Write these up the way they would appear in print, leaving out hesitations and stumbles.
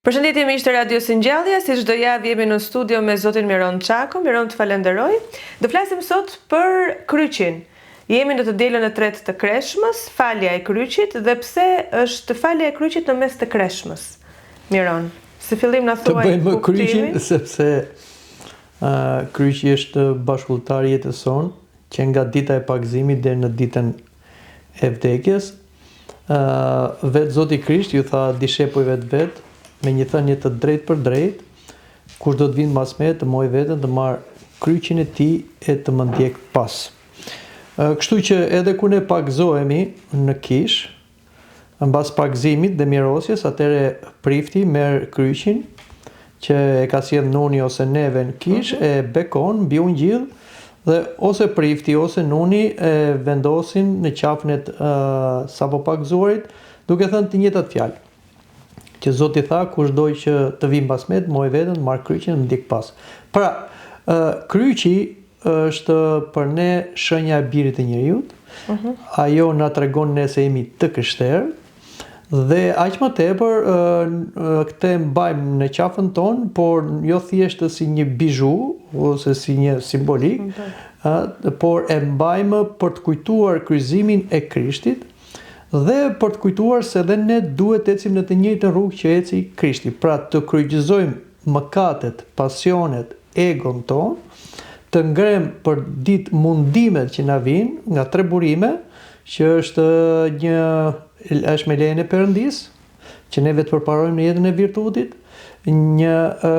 Përshëndetje miq të Radio Singjallja, si çdo javë jemi në studio me zotin Miron Çako. Miron, të falenderoj. Do flasim sot për kryqin. Jemi në të dielën e tretë të Kreshmës, falja e kryqit, dhe pse është falja e kryqit në mes të Kreshmës. Miron, si fillim na thuaj kuptimin. Të bëjmë kryqin sepse kryqi është bashkëlltar jetës sonë, që nga dita e pagëzimit deri në ditën e vdekjes, vetë Zoti Krisht ju tha dishepujve të vet, me një thënie të drejtë për drejtë, kush do të vinë mas me të moj veten të marr kryqin e tij e të më ndjek pas. Kështu që edhe kur ne pagëzohemi në kish, mbas pagëzimit dhe mirosjes, atëre prifti merr kryqin që e ka sjell nuni ose neve në kish, e bekon mbi ungjill dhe ose prifti ose nuni e vendosin në qafën e sapo pagëzuarit, duke thënë të njëjtat fjalë. Që Zoti tha, kush doj që të vijë mbas me, moj veten, marr kryqin, më ndjek pas. Pra, kryqi është për ne shenja e birit të njerëzit. Ajo na tregon ne se jemi të krishterë dhe aq më tepër këtë mbajmë në qafën tonë, por jo thjesht si një bizhu ose si një simbolik, por e mbajmë për të kujtuar kryqëzimin e Krishtit, dhe për të kujtuar se dhe ne duhet ecim në të njëjtën rrugë që eci Krishti. Pra të kryqëzojmë mëkatet, pasionet, egon ton, të ngrem për ditë mundimet që na vijnë nga tre burime, që është me lejen e Perëndis, që ne vetë përparojmë në jetën e virtutit, një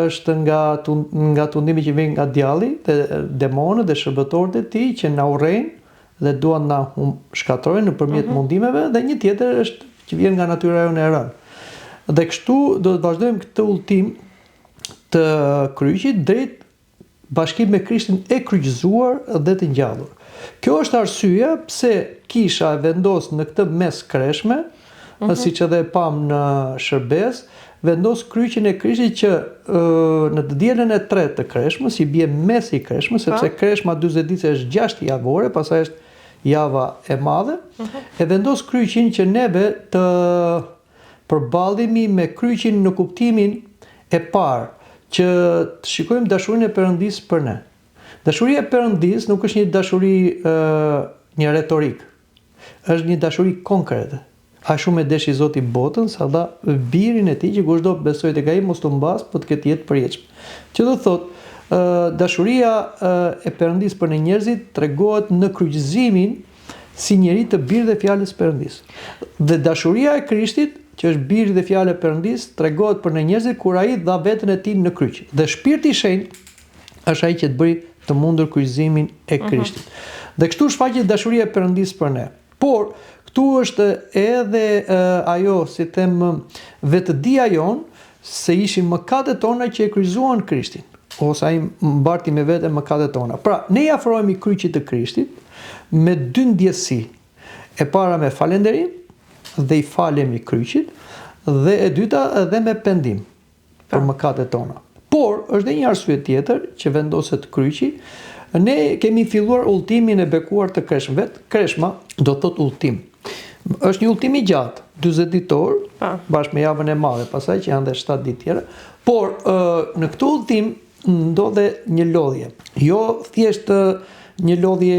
është nga tundimi që vjen nga djalli, dhe demonët dhe shërbëtorët e tij që na urrejnë dhe duan na shkatrojnë nëpërmjet mundimeve, dhe një tjetër është që vjen nga natyra jonë e rënë. Dhe kështu do të vazhdojmë këtë udhtim të kryqit drejt bashkim me Krishtin e kryqëzuar dhe të ngjallur. Kjo është arsyeja pse kisha e vendos në këtë mes Kreshme, siç edhe pam në shërbes, vendos kryqin e Krishtit që në të dielën e tretë të Kreshmës, i bie mesi i Kreshmës, sepse Kreshma 40 ditë është 6 javore, pastaj është java e madhe, e vendos kryqin që neve të përballemi me kryqin në kuptimin e parë, që të shikojmë dashurinë e Perëndis për ne. Dashuria e Perëndis nuk është një dashuri një retorik, është një dashuri konkrete. A shumë e deshi Zoti botën, sa dha birin e tij që kushdo besojë tek ai mos të mbas, por të ketë jetë përjetshme. Që do thotë, dashuria e Perëndis për ne njerëzit tregohet në kryqëzimin si njeri të birë dhe fjalës Perëndis. Dhe dashuria e Krishtit, që është birë dhe fjala e Perëndis, tregohet për ne njerëzit kur ai dha veten e tij në kryq. Dhe Shpirti i Shenjtë është ai që të bëri të mundur kryqëzimin e Krishtit. Dhe kështu shfaqet dashuria e Perëndis për ne. Por këtu është edhe ajo, si them, vetëdia jonë se ishin mëkatet tona që e kryqëzuan Krishtin, ose ai mbarti me vete mëkatet tona. Pra, ne i afrohemi kryqit të Krishtit me dy ndjesi. E para me falënderim dhe i falemi kryqit, dhe e dyta edhe me pendim për mëkatet tona. Por është edhe një arsye tjetër që vendoset kryqi. Ne kemi filluar udhtimin e bekuar të Kreshmës. Kreshma do thot udhtim. Është një udhtim i gjatë, 40 ditor, bashkë me javën e madhe, pastaj që janë dhe 7 ditë tjera. Por në këtë udhtim ndodhe një lodhje. Jo thjesht një lodhje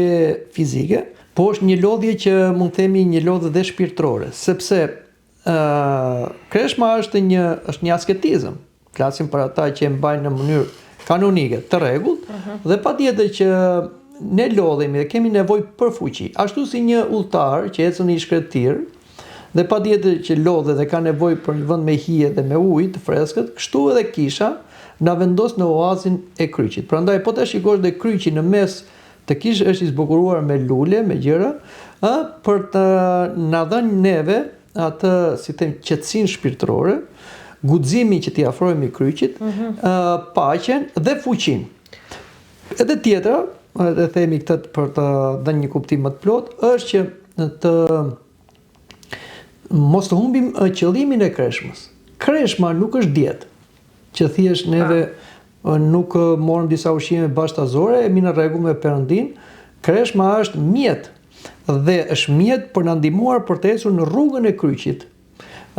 fizike, po është një lodhje që mund të themi një lodhje dhe shpirtërore, sepse Kreshma është një asketizëm. Flasim për ata që e mbajnë në mënyrë kanonike, të rregullt, dhe patjetër që ne lodhemi dhe kemi nevojë për fuqi. Ashtu si një udhëtar që ecën në shkretir, dhe patjetër që lodhet dhe ka nevojë për një vend me hije dhe me ujë të freskët, kështu edhe kisha na vendos në oazin e kryqit. Prandaj po ta shikosh dhe kryqi në mes të kishës është i zbukuruar me lule, me gjëra, për të na dhënë neve atë, si them, qetësinë shpirtërore, guximin që t'i afrohemi kryqit, paqen dhe fuqinë. Edhe tjetra, edhe themi këtë për të dhënë një kuptim më të plotë, është që të mos të humbim qëllimin e Kreshmës. Kreshma nuk është dietë, që thjesht neve nuk morëm disa ushqime bashkëtazore, e mi në rregull me Perëndin. Kreshma është mjet, dhe është mjet për na ndihmuar për të ecur në rrugën e kryqit.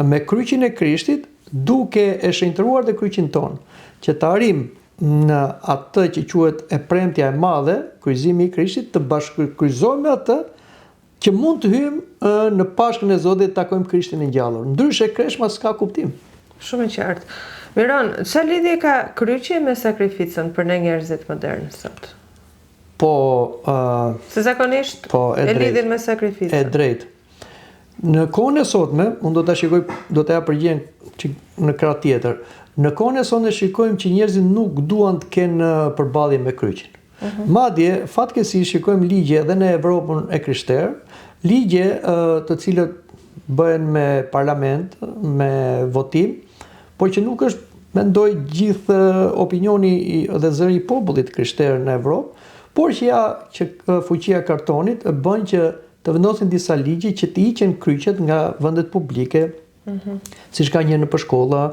Me kryqin e Krishtit duke e shenjtëruar dhe kryqin ton, që të arrim në atë që quhet e premtja e madhe, kryqëzimi i Krishtit, të bashkëkryqëzohemi me atë që mund të hyjmë në Pashkën e Zotit të takojmë Krishtin e ngjallur. Ndryshe kreshma s'ka kuptim. Shumë e qartë. Miron, çfarë lidhje ka kryqi me sakrificën për ne njerëzit modern sot? Po, Se zakonisht e lidhin me sakrificën. E drejtë. Në kohën e sotme, unë do ta shikoj, do të jap përgjigjen në krah tjetër. Në kohën e sotme shikojmë që njerëzit nuk duan të kenë përballje me kryqin. Madje fatkeqësisht shikojmë ligje edhe në Evropën e krishterë, ligje të cilët bëhen me parlament, me votim, por që nuk është, mendoj, gjithë opinioni dhe zëri i popullit krishterë në Evropë, por që fuqia e kartonit bën që të vendosin disa ligje që të hiqen kryqet nga vendet publike, siç ka një nëpër shkolla,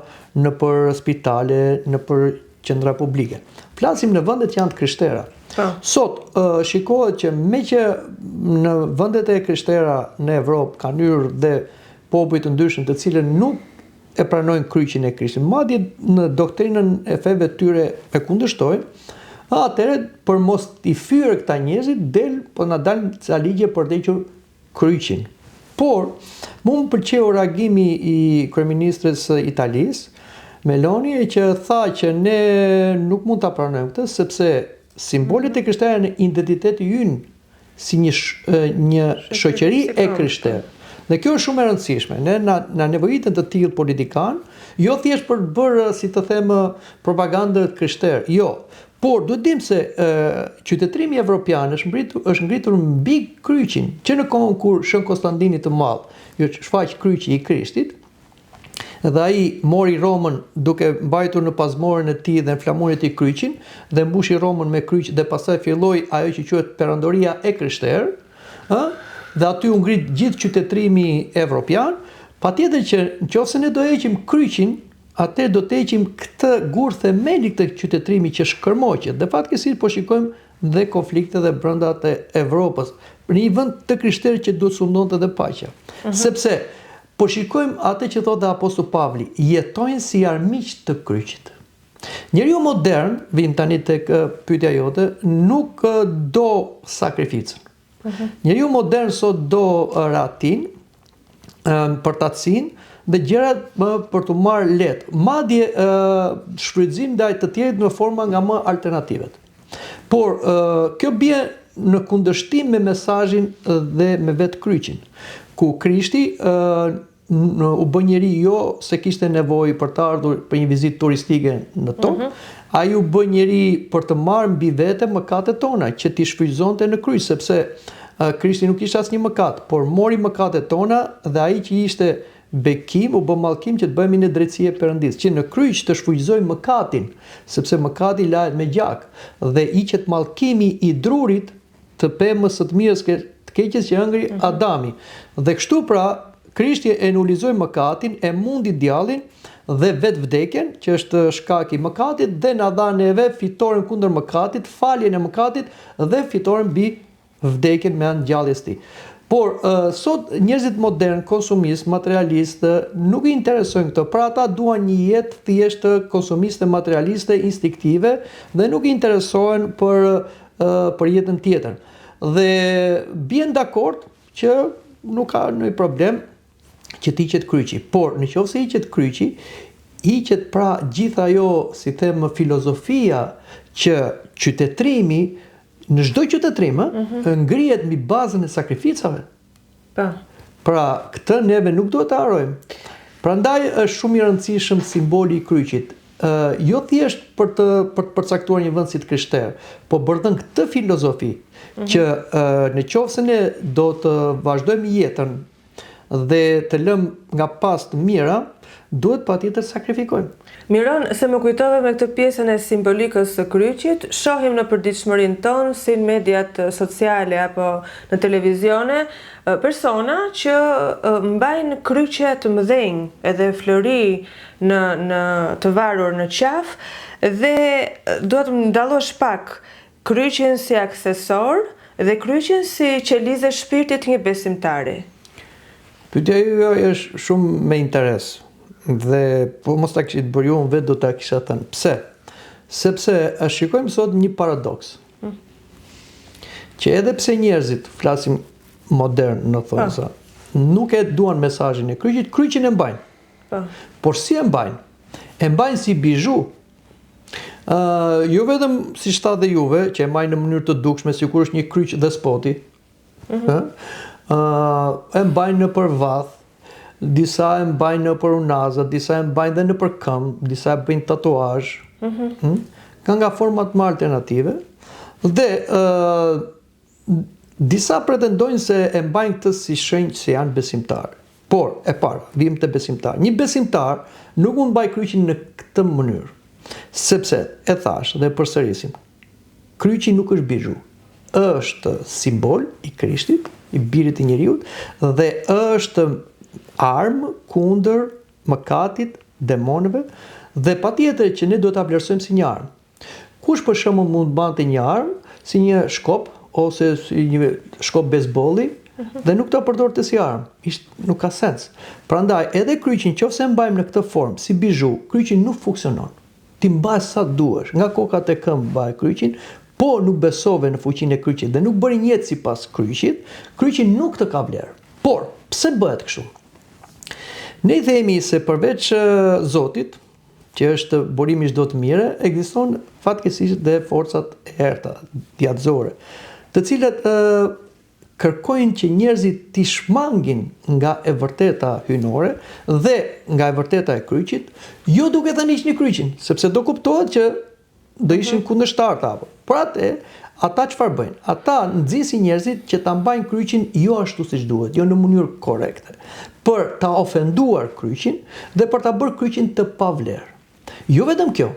nëpër spitale, nëpër qendra publike. Flasim në vendet që janë të krishtera. Sot shikohet që me që në vendet e krishtera në Evropë kanë hyrë dhe popull të ndryshëm të cilët nuk e pranojnë kryqin e Krishtit, madje në doktrinën e feve tyre e kundërshtojnë, atëherë për mos t'i fyer këta njerëzit na dalin ca ligje për të hequr kryqin. Por më pëlqeu reagimi i kryeministres së Italisë, Meloni, që tha që ne nuk mund ta pranojmë këtë sepse simbolet e krishterë në identiteti ynë si një shoqëri e krishterë. Dhe kjo është shumë e rëndësishme. Ne na nevojitën të tillë politikanë, jo thjesht për të bërë, si të them, propagandë krishterë. Jo, por duhet dim se qytetërimi evropian është ngritur mbi kryqin, që në kohën kur Shën Konstantini të Madh shfaq kryqi i Krishtit, dhe ai mori Romën duke mbajtur në pazmorën e tij dhe në flamurin e tij kryqin dhe mbushi Romën me kryq dhe pastaj filloi ajo që quhet perandoria e krishterë, dhe aty u ngrit gjithë qytetërimi evropian. Patjetër që nëse ne do heqim kryqin, atëherë do të heqim këtë gur themeli këtë qytetërimi që shkërmoqet. Dhe fatkeqësisht po shikojmë dhe konflikte dhe brenda të Evropës, në një vend të krishterë që duhet sundonte dhe paqja. Sepse po shikojmë atë që thotë Apostulli Pavli, jetojnë si armiq të kryqit. Njeriu modern, vim tani tek pyetja jote, nuk do sakrificën. Njeriu modern sot do ratin, përtatësinë dhe gjërat për të marrë lehtë. Madje shfrytëzim ndaj të tjerit në forma nga më alternativet. Por kjo bie në kundërshtim me mesazhin dhe me vetë kryqin, ku Krishti u bë njeri jo se kishte nevojë për të ardhur për një vizitë turistike në tokë, ai u bë njeri për të marrë mbi vete mëkatet tona, që t'i shfrytëzonte në kryq, sepse Krishti nuk kishte asnjë mëkat, por mori mëkatet tona dhe ai që ishte bekim u bë mallkim që të bëhemi në drejtësi e Perëndis, që në kryq të shfrytëzoj mëkatin, sepse mëkati lahet me gjak dhe hiqet mallkimi i drurit të pemës së të mirës të keqes që ëngri Adami. Dhe kështu pra Krishti e nulizoi mëkatin, e mundi djallin dhe vetë vdekjen, që është shkaki i mëkatit, dhe na dha neve fitoren kundër mëkatit, faljen e mëkatit dhe fitoren mbi vdekjen me anë ngjalljes së tij. Por sot njerëzit modern, konsumistë, materialistë, nuk i interesojnë këto. Pra ata duan një jetë thjesht konsumiste, materialiste, instinktive dhe nuk i interesohen për jetën tjetër. Dhe bien dakord që nuk ka ndonjë problem që të hiqet kryqi. Por nëse hiqet kryqi, hiqet pra gjithë ajo, si them, filozofia që qytetërimi në çdo qytetërim ngrihet mbi bazën e sakrificave. Pra këtë neve nuk duhet të harrojmë. Prandaj është shumë i rëndësishëm simboli i kryqit. Jo thjesht për të përcaktuar një vend si të krishterë, po bërthën këtë filozofi që nëse ne do të vazhdojmë jetën dhe të lëmë nga pas të mira, duhet patjetër sakrifikojmë. Miron, se më kujtove me këtë pjesën e simbolikës së kryqit, shohim në përditshmërinë tonë, si në mediat sociale apo në televizione, persona që mbajnë kryqe të mëdhenj, edhe flori në të varur në qaf, dhe duhet të ndallosh pak kryqin si aksesor dhe kryqin si qelizë shpirtit një besimtari. Pyetja juaj është shumë me interes. Dhe po mos ta kishit bërë ju, unë vetë do ta kisha thënë. Pse? Sepse shikojmë sot një paradoks. Që edhe pse njerëzit, flasim modern në thonësa, nuk e duan mesazhin e kryqit, kryqin e mbajnë. Por si e mbajnë? E mbajnë si bizhu. Jo vetëm si shtat dhe juve, që e mbajnë në mënyrë të dukshme, sikur është një kryq dhe spoti. E mbajnë në për vath, disa e mbajnë në për unaza, disa e mbajnë dhe në për këmbë, disa e bëjnë tatuazh. Ka nga format më alternative. Dhe disa pretendojnë se e mbajnë këtë si shenjë se janë besimtarë. Por, e para, vim të besimtar. Një besimtar nuk mund mbaj kryqin në këtë mënyrë. Sepse, e thash dhe përsërisim, kryqi nuk është bizhu. Është simbol i Krishtit, i birit i njeriut, dhe është armë kundër mëkatit, demonëve, dhe patjetër që ne do ta vlerësojmë si një armë. Kush për shembull mund bante një armë si një shkop ose si një shkop bejsbolli dhe nuk ta përdorte si armë. Nuk ka sens. Prandaj edhe kryqin nëse mbajmë në këtë formë si bizhu, kryqi nuk funksionon. Ti mbaj sa duhesh, nga kokat e këmbë mbaj kryqin, po nuk besove në fuqinë e kryqit dhe nuk bëri jetë sipas kryqit, kryqi nuk të ka vlerë. Por pse bëhet kështu? Ne i themi se përveç Zotit, që është burimi çdo të mire, ekziston fatkeqësisht dhe forcat e errta, djatëzore, të cilat kërkojnë që njerëzit t'i shmangin nga e vërteta hynore dhe nga e vërteta e kryqit, jo duke thënë hiqni kryqin, sepse do kuptohet që do ishin kundërshtar të apo. Por ata çfarë bëjnë? Ata nxisin njerëzit që ta mbajnë kryqin jo ashtu siç duhet, jo në mënyrë korrekte, për ta ofenduar kryqin dhe për ta bërë kryqin të pavlerë. Jo vetëm kjo,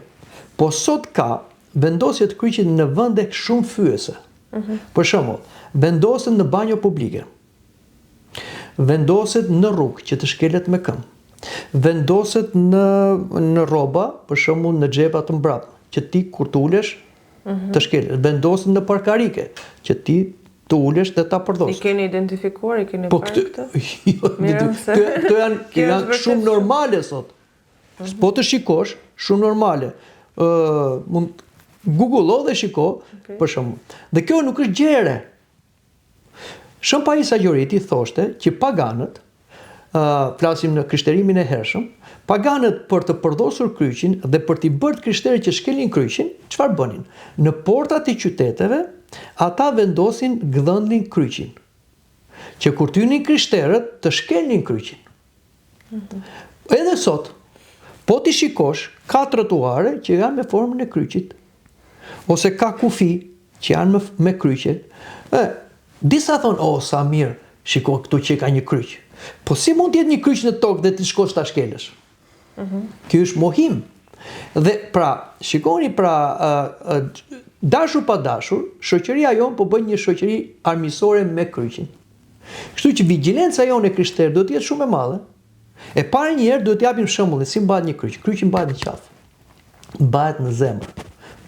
po sot ka vendosje të kryqit në vende shumë fyese. Për shembull, vendoset në banjo publike, vendoset në rrugë që të shkelet me këmbë, vendoset në rroba, për shembull në xhepa të mbrapsht, që ti kur të ulesh të shkelet, vendoset në parkarike, që ti të ulesh dhe ta përdorësh. I keni identifikuar, i keni parë këtë? Këto janë shumë normale sot. Po të shikosh, shumë normale. Mund Google dhe shiko, për shembull. Dhe kjo nuk është gjere. Shën Pais Agjoriti thoshte që paganët, flasim në krishterimin e hershëm, paganët për të përdosur kryqin dhe për t'i bërë krishterët që shkelin kryqin, çfarë bënin? Në portat e qyteteve, ata vendosin gdhëndin kryqin. Që kur t'hynin krishterët të shkelnin kryqin. Edhe sot, po t'i shikosh, ka trotuare që janë me formën e kryqit, ose ka kufi që janë me kryqet. Disa thonë, sa mirë, shiko këtu që ka një kryq. Po si mund t'jetë një kryq në tokë dhe t'i shkosh t'a shkelësh? Kjo është mohim. Dhe pra, shikoni dashur pa dashur, shoqëria jonë po bën një shoqëri armiqësore me kryqin. Kështu që vigjilenca jonë e krishterë do t'jetë shumë e madhe. E parë njëherë do t'japim shembullin si mbahet një kryq. Kryqi mbahet në qafë. Mbahet në zemër.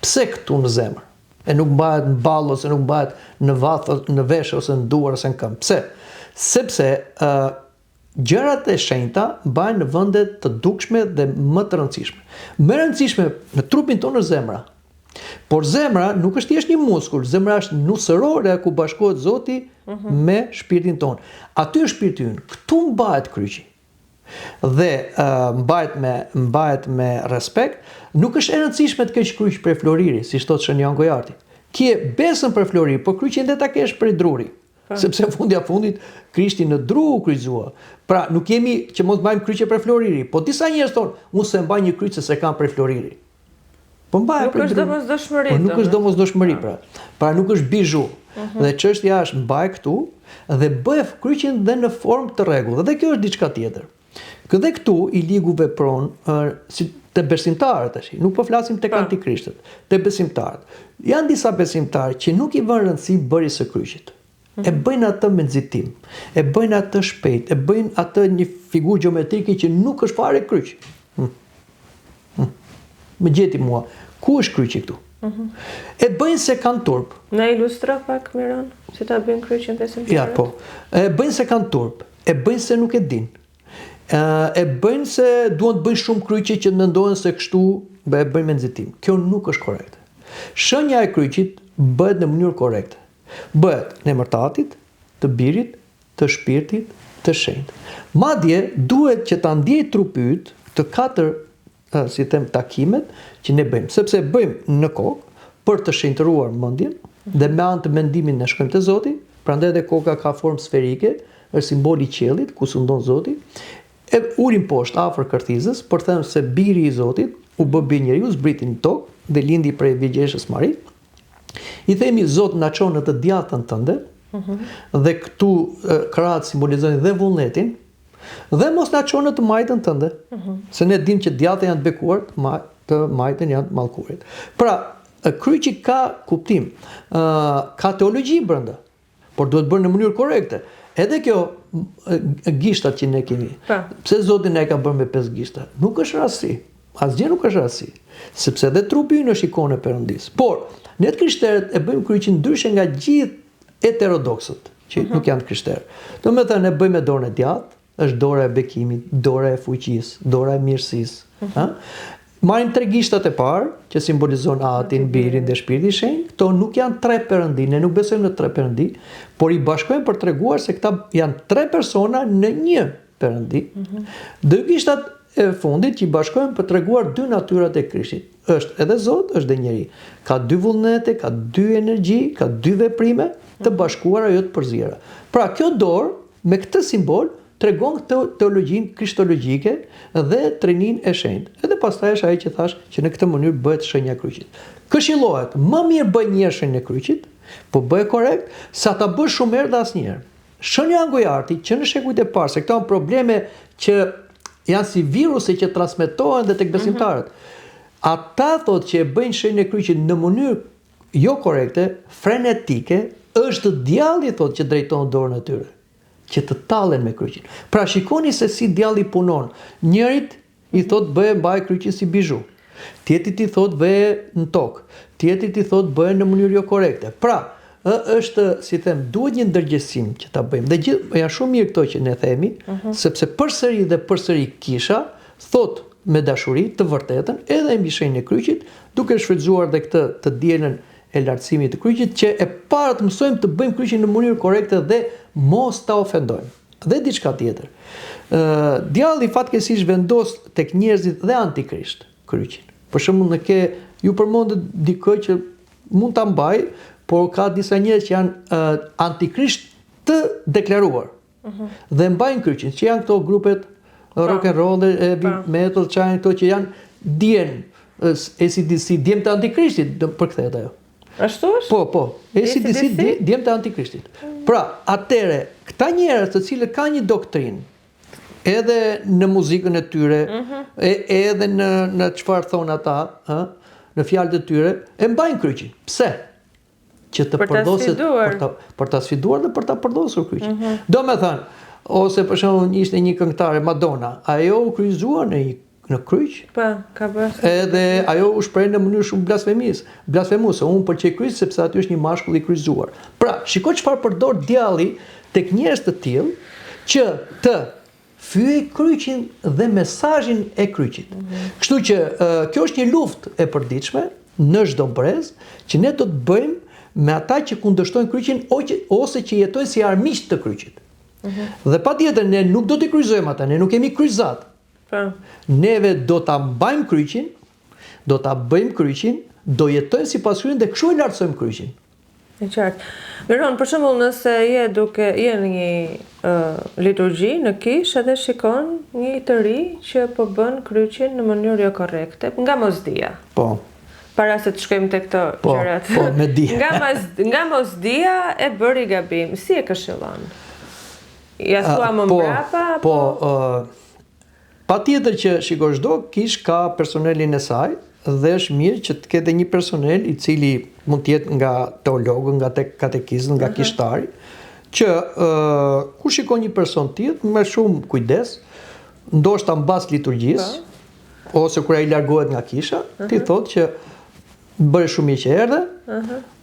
Pse këtu në zemër? E nuk mbahet në ballë ose nuk mbahet në vath, në veshë ose në duar ose në këmbë. Pse? Sepse gjërat e shenjta mbahen në vende të dukshme dhe më të rëndësishme. Më rëndësishme në trupin tonë është zemra. Por zemra nuk është thjesht një muskull, zemra është nusërore ku bashkohet Zoti me shpirtin tonë. Aty është shpirti ynë. Këtu mbahet kryqi. Dhe mbahet me respekt, nuk është e rëndësishme të kesh kryq për floriri, si thot Shën Jan Gojarti. Kje besën për floriri, por kryqin dhe ta kesh për druri. Sepse fundja fundit Krishti në dru u kryqëzua. Pra nuk jemi që mos mbajmë kryqe për floriri, po disa njerëz thonë, unë se mbaj një kryq se kam për floriri. Po mbaj për druri. Nuk është domosdoshmëri. Po nuk është domosdoshmëri pra. Pra nuk është bizhu. Dhe çështja është mbaj këtu dhe bëj kryqin dhe në formë të rregullt. Dhe kjo është diçka tjetër. Këdhe këtu i ligu vepron si të besimtarët tash. Nuk po flasim tek antikristët, te besimtarët. Janë disa besimtarë që nuk i vënë rëndësi bërjes së kryqit. E bëjnë atë me nxitim, e bëjnë atë shpejt, e bëjnë atë një figurë gjeometrike që nuk është fare kryq. Më gjeti mua, ku është kryqi këtu? E bëjnë se kanë turp. Na ilustro pak Miron, si ta bëjnë kryqin besimtarët? Ja, po. E bëjnë se kanë turp, e bëjnë se nuk e din. e bëjnë se duan të bëjnë shumë kryqe që mendojnë se kështu e bëjnë me nxitim. Kjo nuk është korrekte. Shënja e kryqit bëhet në mënyrë korrekte. Bëhet në emër të Atit, të Birit, të Shpirtit, të Shenjtë. Madje duhet që ta ndjej trupi yt të 4 si them takimet që ne bëjmë, sepse bëjmë në kokë për të shenjtëruar mendjen dhe me anë të mendimit ne shkojmë te Zoti, prandaj edhe koka ka formë sferike, është simboli i qiellit ku sundon Zoti. E urim poshtë afër kërthizës për të thënë se biri i Zotit u bë bi njeriu, zbriti në tokë dhe lindi prej vjegjeshës Mari. I themi Zot na çon në të djathtën tënde, dhe këtu krahët simbolizojnë dhe vullnetin, dhe mos na çon në të majtën tënde, se ne dimë që djathtë janë të bekuar, të majtën janë të mallkuarit. Pra, kryqi ka kuptim, ka teologji brenda, por duhet bërë në mënyrë korrekte. Edhe kjo gishtat që ne kemi. Pse Zoti na e ka bërë me 5 gishta? Nuk është rasti. Asgjë nuk është rasti. Sepse edhe trupi ynë është ikone e Perëndis. Por ne të krishterët e bëjmë kryqin ndryshe nga gjithë heterodoksët, që nuk janë të krishterë. Domethënë ne bëjmë me dorën e djathtë, është dora e bekimit, dora e fuqisë, dora e mirësisë, ha? Marrim 3 gishtat e parë, që simbolizon Atin, Birin dhe Shpirtin e Shenjtë. Këto nuk janë 3 perëndi, ne nuk besojmë në 3 perëndi, por i bashkojmë për treguar se këta janë 3 persona në një perëndi. 2 gishtat e fundit që i bashkojmë për treguar 2 natyrat e Krishtit. Është edhe Zot, është dhe njeri. Ka 2 vullnete, ka 2 energji, ka 2 veprime të bashkuara jo të përzira. Pra kjo dorë me këtë simbol tregon teologjinë kristologjike dhe trinin e shenjtë. Edhe pastaj është ajo që thash që në këtë mënyrë bëhet shenja e kryqit. Këshillohet, më mirë bëj një shenjë e kryqit, po bëj korrekt, sa ta bësh shumë herë dhe asnjëherë. Shenja e angujartit që në shekujt e parë, se këto janë probleme që janë si viruse që transmetohen dhe tek besimtarët. Ata thotë që e bëjnë shenjën e kryqit në mënyrë jo korrekte, frenetike, është djalli thotë që drejton dorën e tyre, që të tallen me kryqin. Pra shikoni se si djalli punon. Njërit i thot bëhe mbaj kryqin si bizhu. Tjetrit i thot bëhe në tokë. Tjetrit i thot bëhe në mënyrë jo korrekte. Pra, është, si them, duhet një ndërgjegjësim që ta bëjmë. Dhe gjithë janë shumë mirë këto që ne themi, sepse përsëri dhe përsëri Kisha thot me dashuri të vërtetën edhe mbi shenjën e kryqit, duke shfrytzuar dhe këtë të dielën e lartësimit të kryqit, që e para të mësojmë të bëjmë kryqin në mënyrë korrekte dhe mos ta ofendojmë. Dhe diçka tjetër. Djalli fatkeqësisht vendos tek njerëzit dhe antikrisht kryqin. Për shembull, ju përmendet dikë që mund ta mbaj, por ka disa njerëz që janë antikrisht të deklaruar. Dhe mbajnë kryqin, që janë këto grupet rock and roll, heavy metal, që janë këto që janë djem AC/DC, djem të antikrishtit, përkthehet ajo. Ashtu është? Po. AC/DC djem të antikrishtit. Pra, atëre, këta njerëz të cilët kanë një doktrinë, edhe në muzikën e tyre, edhe në çfarë thon ata, në fjalët e tyre, e mbajnë kryqin. Pse? Që të përdoset për ta sfiduar dhe për ta përdosur kryqin. Domethënë, ose për shembull ishte një këngëtare Madonna, ajo u kryqëzua në kryq. Po, ka bërë. Edhe ajo u shpreh në mënyrë shumë blasfemuese. Unë pëlqej kryq sepse aty është një mashkull i kryqëzuar. Pra, shikoj çfarë përdor djalli tek njerëz të tillë që të fyej kryqin dhe mesazhin e kryqit. Kështu që kjo është një luftë e përditshme në çdo brez që ne do të bëjmë me ata që kundërshtojnë kryqin ose që jetojnë si armiq të kryqit. Dhe patjetër ne nuk do t'i kryqëzojmë ata, ne nuk kemi kryqëzat. Neve do ta mbajmë kryqin, do ta bëjmë kryqin, do jetojmë sipas kryqit dhe kështu i lartësojmë kryqin. E qartë. Miron, për shembull, nëse je në një liturgji në kishë edhe shikon një të ri që po bën kryqin në mënyrë jo korrekte, nga mosdia. Po. Para se të shkojmë te këto gjërat. Po, me dije. Nga mosdia e bëri gabim. Si e këshillon? Ja thua më mbrapa? Po, patjetër që shiko çdo kish ka personelin e saj dhe është mirë që të ketë një personel i cili mund të jetë nga teologu, nga katekizmi, nga kishtari, që kur shikon një person tjetër me shumë kujdes, ndoshta mbas liturgjisë, ose kur ai largohet nga kisha, ti thotë që bëre shumë mirë që erdhe,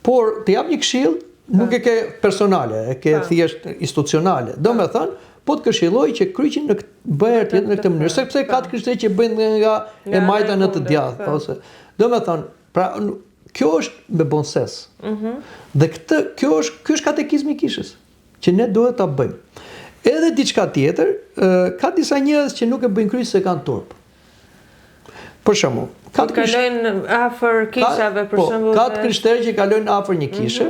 por të jap një këshill nuk e ke personale, e ke thjesht institucionale. Domethënë, po të këshilloj që kryqin në bëher tjetër në këtë mënyrë, sepse ka të krishterë që bëjnë nga e majta në të djathtë, ose domethënë, pra kjo është me bonses. Dhe ky është katekizmi i kishës, që ne duhet ta bëjmë. Edhe diçka tjetër, ka disa njerëz që nuk e bëjnë kryq se kanë turp. Për shembull, kalojnë afër kishave për shembull. Ka të krishterë që kalojnë afër një kishe,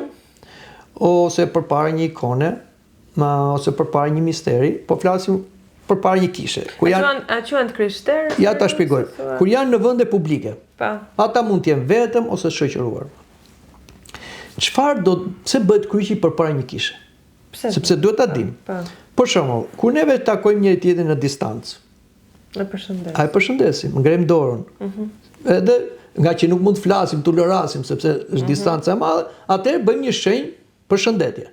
ose përpara një ikone, ose përpara një misteri, po flasim përpara një kishe. A quhen krishterë? Ja ta shpjegoj. Kur janë në vende publike, ata mund të jenë vetëm ose shoqëruar. Pse bëhet kryqi përpara një kishe? Sepse duhet ta dim. Për shembull, kur neve takojmë njëri tjetrin në distancë, e përshëndesim, ngrem dorën. Edhe nga që nuk mund të flasim, tolerasim, sepse është distanca e madhe, atëherë bëjmë një shenjë përshëndetje.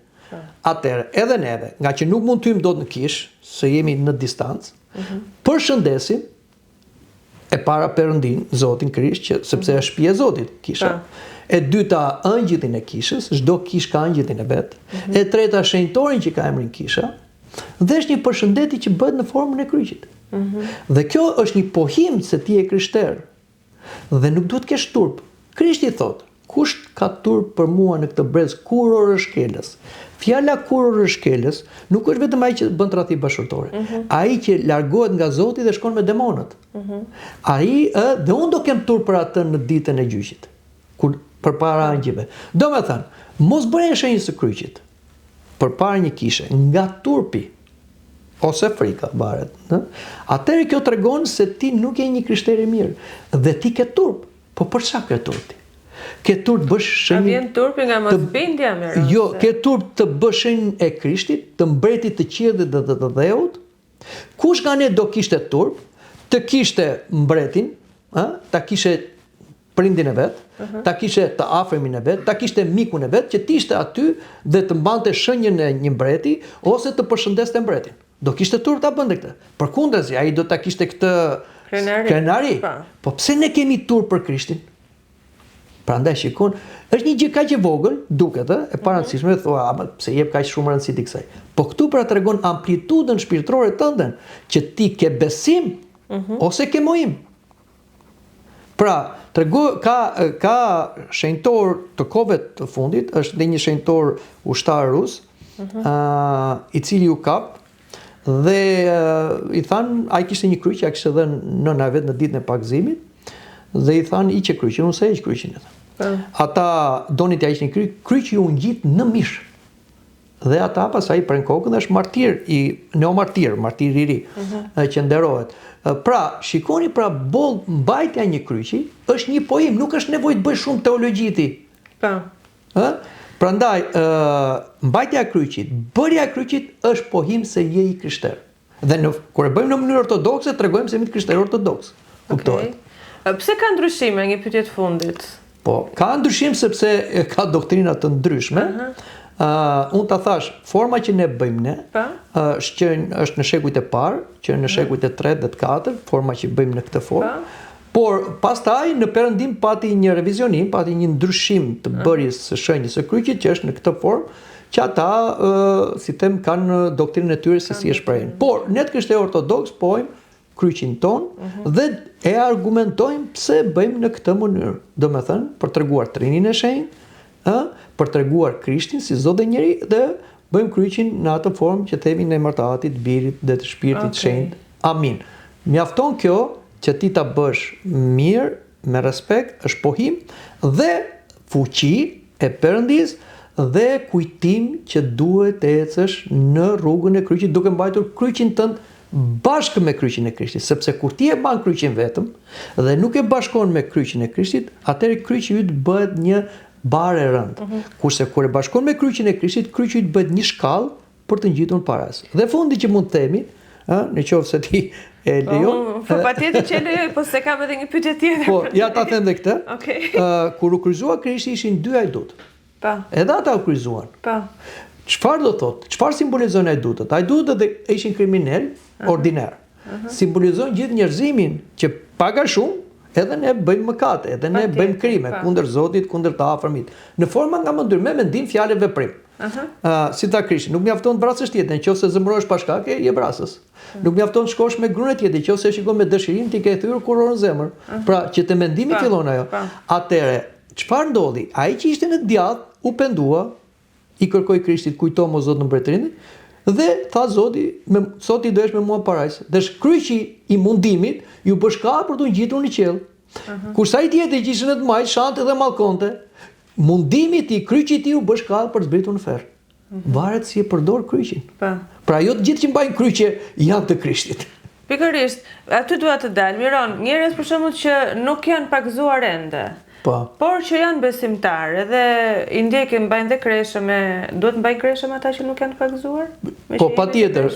Atëherë, edhe neve, nga që nuk mund të hyjmë dot në kishë, se jemi në distancë, përshëndesim e para Perëndin, Zotin Krisht, sepse është shtëpia e Zotit, kisha. E dyta, ëngjëllin e kishës, çdo kishë ka ëngjëllin e vet. E treta, shenjtorin që ka emrin kisha. Dhe është një përshëndetje që bëhet në formën e kryqit. Dhe kjo është një pohim se ti je krishter. Dhe nuk duhet të kesh turp. Krishti thot, kush ka turp për mua në këtë brez kurorë shkelës. Fjala kurorë shkelës nuk është vetëm ai që bën tradhti bashkëtorë. Ai që largohet nga Zoti dhe shkon me demonët. Ai dhe unë do kem turp për atë në ditën e gjyqit. Kur përpara angjëve. Domethënë, mos bëre shenjën së kryqit përpara një kishe, nga turpi ose frika varet, atëherë kjo tregon se ti nuk je një krishter i mirë dhe ti ke turp. Po për çfarë ke turp ti? Ke turp bësh shenjë. A vjen turpi nga mosbindja më rreth? Jo, ke turp të bësh shenjën e Krishtit, të mbretit të qiellit dhe të dheut. Kush nga ne do kishte turp, të kishte mbretin, ta kishte prindin e vet, ta kishte të afërmin e vet, ta kishte mikun e vet, që ti ishte aty dhe të mbante shenjën e një mbreti ose të përshëndeste mbretin. Do kishte turp ta bënte këtë. Përkundrazi, ai do ta kishte këtë krenari. Po pse ne kemi turp për Krishtin? Prandaj shikon, është një gjë kaq e vogël, duket e paraqitshme, thua, pse jep kaq shumë rëndësi ti kësaj. Po këtu pra tregon amplitudën shpirtërore tënde, që ti ke besim ose ke mohim. Pra, ka shenjtor të kohëve të fundit, është dhe një shenjtor ushtar rus, i cili u kap dhe i than, ai kishte një kryq, ja kishte dhënë nëna vet në ditën e pagëzimit, dhe i than iqe kryqin, unë se heq kryqin. Ata donin t'ja hiqnin kryqi u ngjit në mish. Dhe ata pastaj pren kokën dhe është martir martir i ri, që nderohet. Pra, shikoni pra mbajtja një kryqi është një pohim, nuk është nevojë të bëj shumë teologji ti. Prandaj, mbajtja e kryqit, bërja e kryqit është pohim se je i krishter. Dhe kur e bëjmë në mënyrë ortodokse, tregojmë se jemi krishterë ortodoks. Kuptohet? Pse ka ndryshime, një pyetje të fundit? Po, ka ndryshim sepse ka doktrina të ndryshme. Unë ta thash, forma që ne bëjmë ne, është në shekujt e parë, që në shekujt e 3 dhe të 4, forma që bëjmë në këtë formë. Por pastaj në Perëndim pati një revizionim, pati një ndryshim të bërjes së shenjës së kryqit, që është në këtë formë, që ata, si them, kanë doktrinën e tyre se si e shprehin. Por ne të krishterë ortodoks pojmë kryqin ton dhe e argumentojmë pse bëjmë në këtë mënyrë. Domethënë, për treguar Trinin e Shenjtë, për treguar Krishtin si Zot dhe njeri, dhe bëjmë kryqin në atë formë që themi në emër të Atit, Birit dhe të Shpirtit Shenjtë. Amin. Mjafton kjo që ti ta bësh mirë, me respekt, është pohim dhe fuqi e Perëndis dhe kujtim që duhet të ecësh në rrugën e kryqit duke mbajtur kryqin tënd bashkë me kryqin e Krishtit, sepse kur ti e mban kryqin vetëm dhe nuk e bashkon me kryqin e Krishtit, atëherë kryqi yt bëhet një barë e rëndë. Kurse kur e bashkon me kryqin e Krishtit, kryqi yt bëhet një shkallë për të ngjitur paras. Dhe fundi që mund të themi, në qoftë se ti e lejon. Po patjetër që e lejoj, po se kam edhe një pyetje tjetër. Po, ja ta them edhe këtë. Kur u kryqëzua Krishti ishin 2 ajdut. Po. Edhe ata u kryqëzuan. Po. Çfarë do thotë? Çfarë simbolizojnë ajdutët? Ajdutët ishin kriminal ordinar. Simbolizojnë gjithë njerëzimin që paga shumë, edhe ne bëjmë mëkate, edhe ne bëjmë krime kundër Zotit, kundër të afërmit. Në forma nga më ndryshme, me mendim, fjalë, veprim. si ta Krishtin. Nuk mjafton të vrasësh tjetrin, nëse zëmrohesh pa shkak, je vrasës. Nuk mjafton të shkosh me gruan tjetër, nëse e shikon me dëshirim ti ke thyrë kurorën në zemër. Pra, që te mendimi fillon ajo. Atëre, çfarë ndodhi? Ai që ishte në djath u pendua, i kërkoi Krishtit, kujto mo Zot në mbretërinë, dhe tha Zoti, sot i dohesh me mua parajs. Dhe kryqi i mundimit ju bë shkallë për të ngjitur në qiell. Kurse ai tjetri që ishte në të majt, shante dhe mallkonte, mundimi i kryqit i u bë shkallë për të zbritur në ferr. Varet si e përdor kryqin. Pra jo të gjithë që mbajnë kryqe janë të Krishtit. Pikërisht, aty dua të dal. Miron, njerëz për shembull që nuk janë pakëzuar ende. Por që janë besimtarë dhe i ndjekin, mbajnë dhe kreshe me... Duhet mbajnë kreshe me ata që nuk janë pakëzuar? Po, patjetër.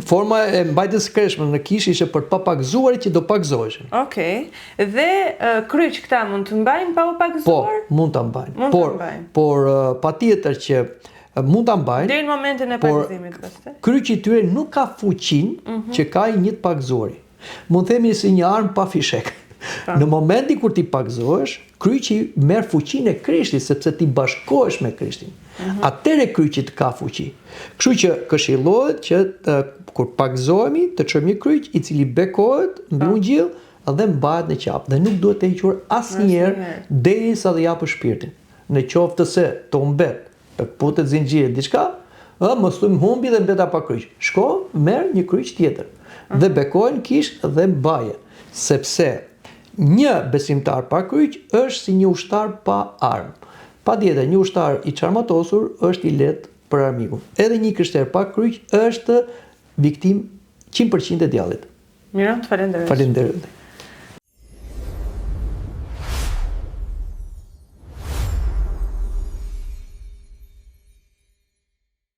Forma e mbajtjes së kreshme në kishë ishte për të papakëzuarit që do pakëzoheshin. Okej. Dhe kryq këta mund të mbajnë pa u pakëzuar? Po, mund ta mbajnë. Por patjetër që mund ta mbajnë. Deri në momentin e pakëzimit pastaj. Kryqi i tyre nuk ka fuqinë që ka i një të pakëzuari. Mund themi si një armë pa fishek. Në momenti kur ti pakëzohesh, kryqi merr fuqinë e Krishtit sepse ti bashkohesh me Krishtin. Atëre kryqi ka fuqi. Kështu që këshillohet që kur pakëzohemi të çojmë një kryq i cili bekohet mbi ungjell dhe mbahet në qafë dhe nuk duhet të hequr asnjëherë derisa të japë shpirtin. Në qoftë se të humbet, të putet zinxhiri diçka, mos thuajmë humbi dhe mbeta pa kryq. Shko, merr një kryq tjetër dhe bekohen kish dhe mbaje, sepse një besimtar pa kryq është si një ushtar pa armë. Patjetër, një ushtar i çarmatosur është i lehtë për armikun. Edhe një krishter pa kryq është viktim 100% e djallit. Mirë, të falenderoj. Faleminderit.